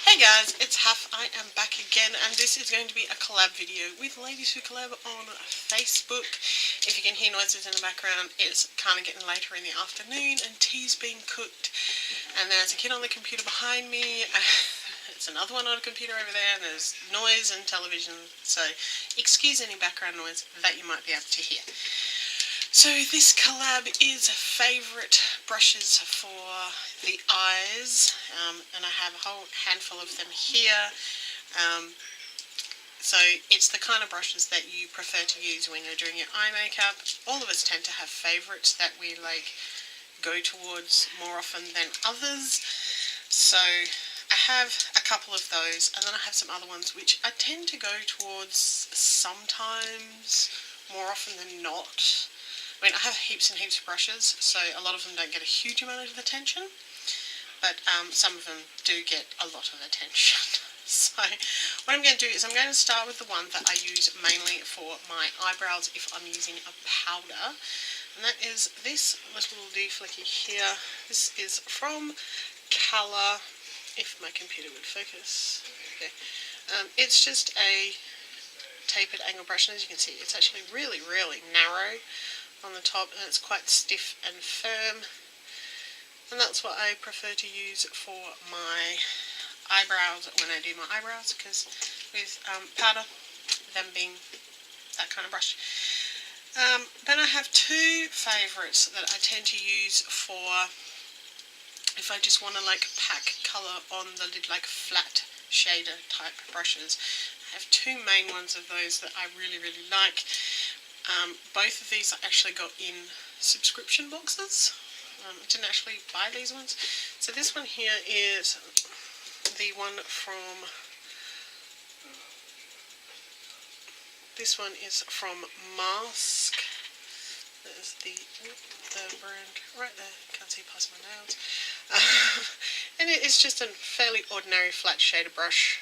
Hey guys, it's Haff. I am back again, and this is going to be a collab video with Ladies Who Collab on Facebook. If you can hear noises in the background, it's kind of getting later in the afternoon and tea's being cooked, and there's a kid on the computer behind me. It's another one on a computer over there, and there's noise and television, so excuse any background noise that you might be able to hear. So this collab is favourite brushes for the eyes, and I have a whole handful of them here. So it's the kind of brushes that you prefer to use when you're doing your eye makeup. All of us tend to have favourites that we go towards more often than others. So I have a couple of those, and then I have some other ones which I tend to go towards sometimes, more often than not. I mean, I have heaps and heaps of brushes, so a lot of them don't get a huge amount of attention, but some of them do get a lot of attention. So what I'm going to do is I'm going to start with the one that I use mainly for my eyebrows if I'm using a powder, and that is this little deflicky here. This is from Collab, if my computer would focus. Okay. It's just a tapered angle brush, and as you can see, it's actually really, really narrow on the top, and it's quite stiff and firm, and that's what I prefer to use for my eyebrows when I do my eyebrows, because with powder, them being that kind of brush. Then I have two favourites that I tend to use for if I just want to pack colour on the lid, flat shader type brushes. I have two main ones of those that I really, really like. Both of these I actually got in subscription boxes. I didn't actually buy these ones. So this one here is the one from, Mask. There's the brand right there, can't see past my nails. And it is just a fairly ordinary flat shader brush.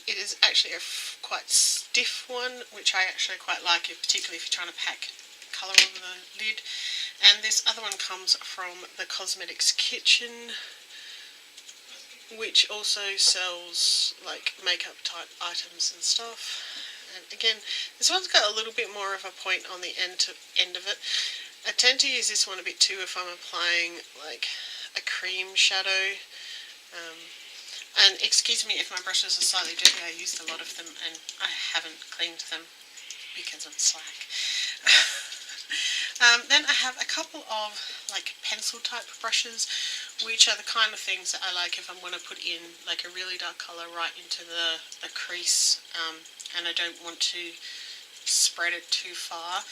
It is actually a quite stiff one, which I actually quite like, particularly if you're trying to pack colour on the lid. And this other one comes from the Cosmetics Kitchen, which also sells makeup type items and stuff. And again, this one's got a little bit more of a point on the end of it. I tend to use this one a bit too if I'm applying a cream shadow. And excuse me if my brushes are slightly dirty, I used a lot of them and I haven't cleaned them because I'm slack. Then I have a couple of pencil type brushes, which are the kind of things that I like if I'm going to put in a really dark colour right into the crease, and I don't want to spread it too far.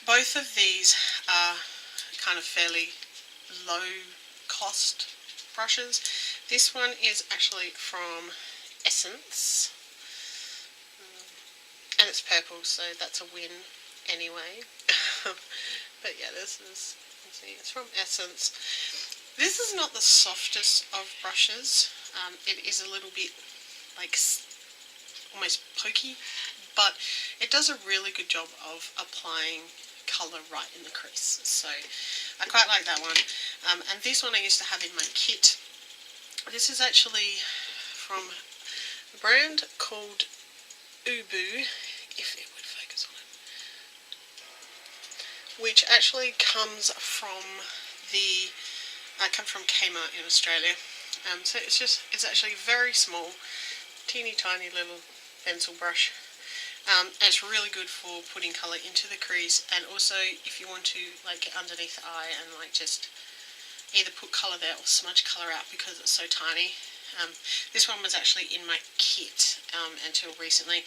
Both of these are kind of fairly low cost brushes. This one is actually from Essence, and it's purple, so that's a win anyway. But yeah, this is, you can see, it's from Essence. This is not the softest of brushes. It is a little bit almost pokey, but it does a really good job of applying colour right in the crease, so I quite like that one. And this one I used to have in my kit. This is actually from a brand called Ubu, if it would focus on it, which actually comes from Kmart in Australia. So it's actually very small, teeny tiny little pencil brush. It's really good for putting colour into the crease, and also if you want to get underneath the eye and just either put colour there or smudge colour out because it's so tiny. This one was actually in my kit until recently,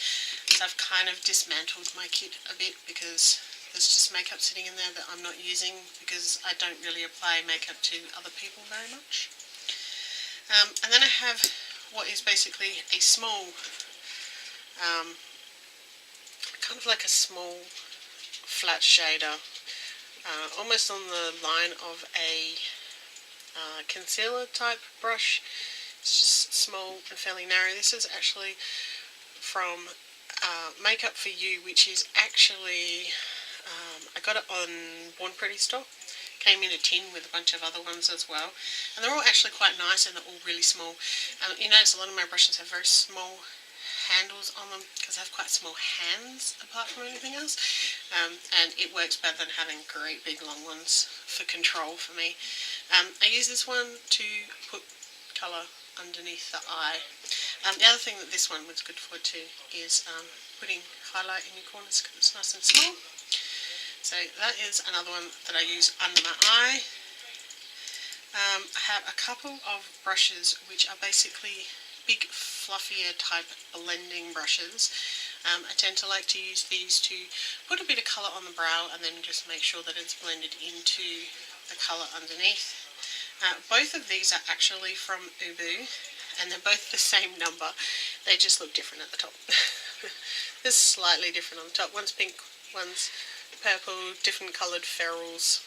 so I've kind of dismantled my kit a bit because there's just makeup sitting in there that I'm not using because I don't really apply makeup to other people very much. And then I have what is basically a small, kind of like a small flat shader, almost on the line of a concealer type brush. It's just small and fairly narrow. This is actually from Makeup For You, which is actually, I got it on Born Pretty store. came in a tin with a bunch of other ones as well, and they're all actually quite nice, and they're all really small. You notice a lot of my brushes have very small handles on them because I have quite small hands apart from anything else, and it works better than having great big long ones for control for me. I use this one to put colour underneath the eye. The other thing that this one was good for too is putting highlight in your corners because it's nice and small. So that is another one that I use under my eye. I have a couple of brushes which are basically big fluffier type blending brushes. I tend to like to use these to put a bit of colour on the brow and then just make sure that it's blended into the colour underneath. Both of these are actually from Ubu, and they're both the same number. They just look different at the top. They're slightly different on the top. One's pink, one's purple, different coloured ferrules,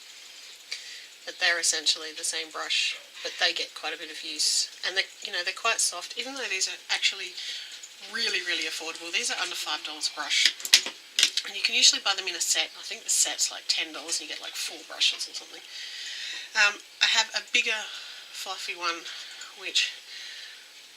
but they're essentially the same brush, but they get quite a bit of use, and they're quite soft, even though these are actually really affordable. These are under $5 a brush, and you can usually buy them in a set. I think the set's like $10 and you get like 4 brushes or something. I have a bigger fluffy one which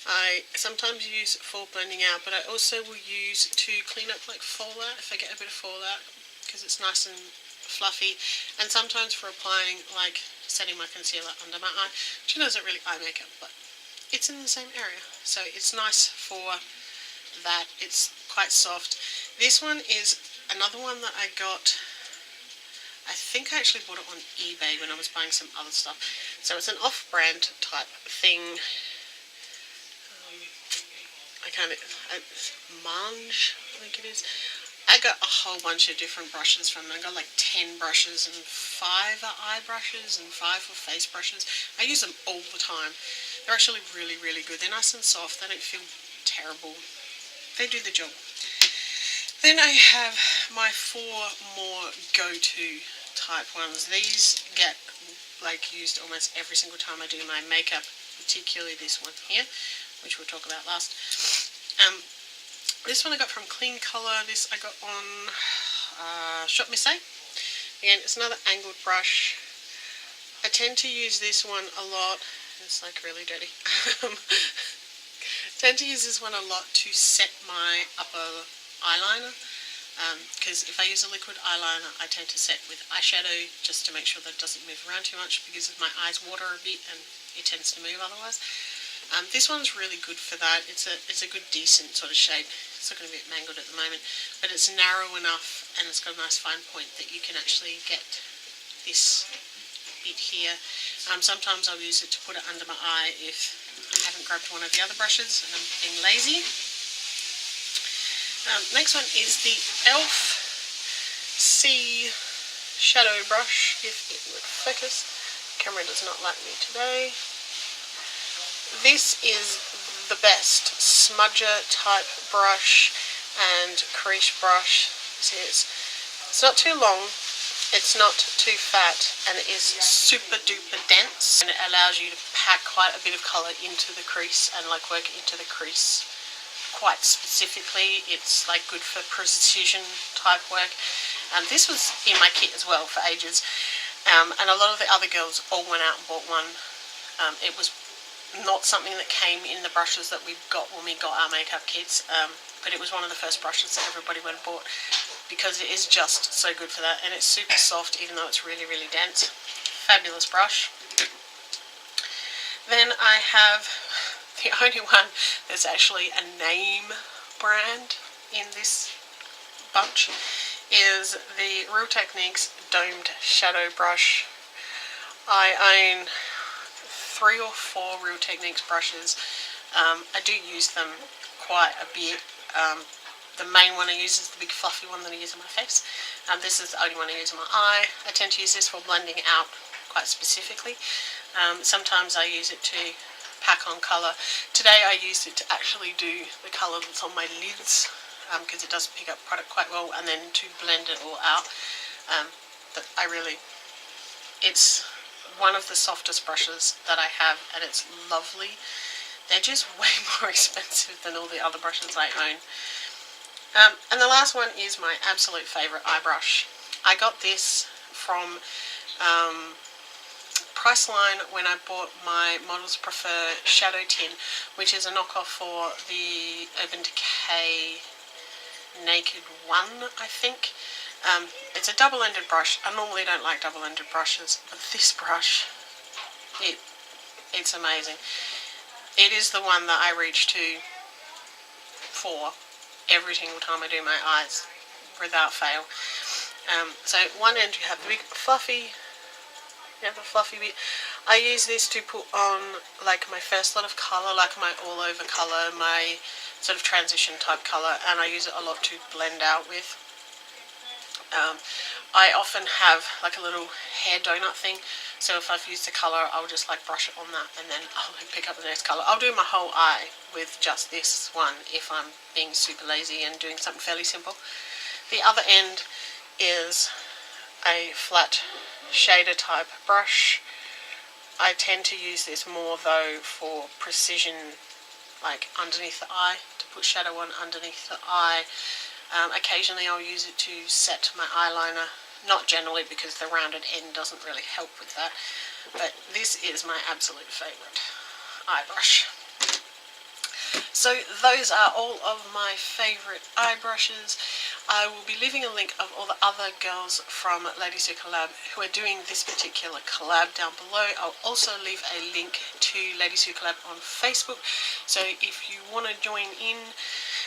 I sometimes use for blending out, but I also will use to clean up like fallout if I get a bit of fallout, because it's nice and fluffy, and sometimes for applying, like setting my concealer under my eye, which isn't really eye makeup, but it's in the same area, so it's nice for that. It's quite soft. This one is another one that I got, I think I actually bought it on eBay when I was buying some other stuff, so it's an off-brand type thing. Mange, I think it is. I got a whole bunch of different brushes from them. I got like 10 brushes, and 5 are eye brushes and 5 are face brushes. I use them all the time. They're actually really good. They're nice and soft. They don't feel terrible. They do the job. Then I have my 4 more go-to type ones. These get like used almost every single time I do my makeup, particularly this one here, which we'll talk about last. This one I got from Clean Colour. This I got on Shop Miss A. Again, it's another angled brush. I tend to use this one a lot. It's like really dirty. Tend to use this one a lot to set my upper eyeliner, because if I use a liquid eyeliner I tend to set with eyeshadow just to make sure that it doesn't move around too much, because my eyes water a bit and it tends to move otherwise. This one's really good for that. It's a good decent sort of shape. It's looking a bit mangled at the moment, but it's narrow enough and it's got a nice fine point that you can actually get this bit here. Sometimes I'll use it to put it under my eye if I haven't grabbed one of the other brushes and I'm being lazy. Next one is the e.l.f. C shadow brush, if it would focus. The camera does not like me today. This is the best smudger type brush and crease brush. See, it's not too long, it's not too fat, and it is super duper dense, and it allows you to pack quite a bit of colour into the crease and like work into the crease quite specifically. It's like good for precision type work. This was in my kit as well for ages, and a lot of the other girls all went out and bought one. It was not something that came in the brushes that we got when we got our makeup kits, but it was one of the first brushes that everybody went and bought, because it is just so good for that, and it's super soft even though it's really dense. Fabulous brush. Then I have the only one that's actually a name brand in this bunch, is the Real Techniques Domed Shadow Brush. I own 3 or 4 Real Techniques brushes. I do use them quite a bit. The main one I use is the big fluffy one that I use on my face. This is the only one I use on my eye. I tend to use this for blending out quite specifically. Sometimes I use it to pack on colour. Today I used it to actually do the colour that's on my lids, because it does pick up product quite well, and then to blend it all out. But it's one of the softest brushes that I have, and it's lovely. They're just way more expensive than all the other brushes I own. And the last one is my absolute favourite eye brush. I got this from Priceline when I bought my Models Prefer Shadow Tin, which is a knockoff for the Urban Decay Naked One, I think. It's a double-ended brush. I normally don't like double-ended brushes, but this brush, it's amazing. It is the one that I reach to for every single time I do my eyes, without fail. So one end you have the big fluffy, the fluffy bit. I use this to put on like my first lot of colour, like my all-over colour, my sort of transition type colour, and I use it a lot to blend out with. I often have like a little hair donut thing, so if I've used a colour, I'll just like brush it on that and then I'll like pick up the next colour. I'll do my whole eye with just this one if I'm being super lazy and doing something fairly simple. The other end is a flat shader type brush. I tend to use this more though for precision, like underneath the eye, to put shadow on underneath the eye. Occasionally I'll use it to set my eyeliner, not generally because the rounded end doesn't really help with that, but this is my absolute favourite eye brush. So those are all of my favourite eye brushes. I will be leaving a link of all the other girls from Ladies Who Collab who are doing this particular collab down below. I'll also leave a link to Ladies Who Collab on Facebook, so if you want to join in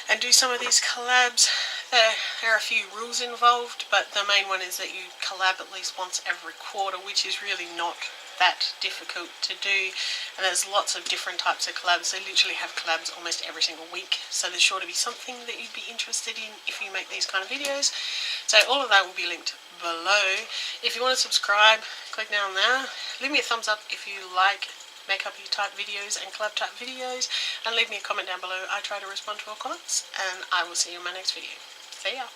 and do some of these collabs, there are a few rules involved, but the main one is that you collab at least once every quarter, which is really not that difficult to do. And there's lots of different types of collabs. They literally have collabs almost every single week, so there's sure to be something that you'd be interested in if you make these kind of videos. So all of that will be linked below. If you want to subscribe, click down there. Leave me a thumbs up if you like makeup type videos and collab type videos, and leave me a comment down below. I try to respond to all comments, and I will see you in my next video. See ya!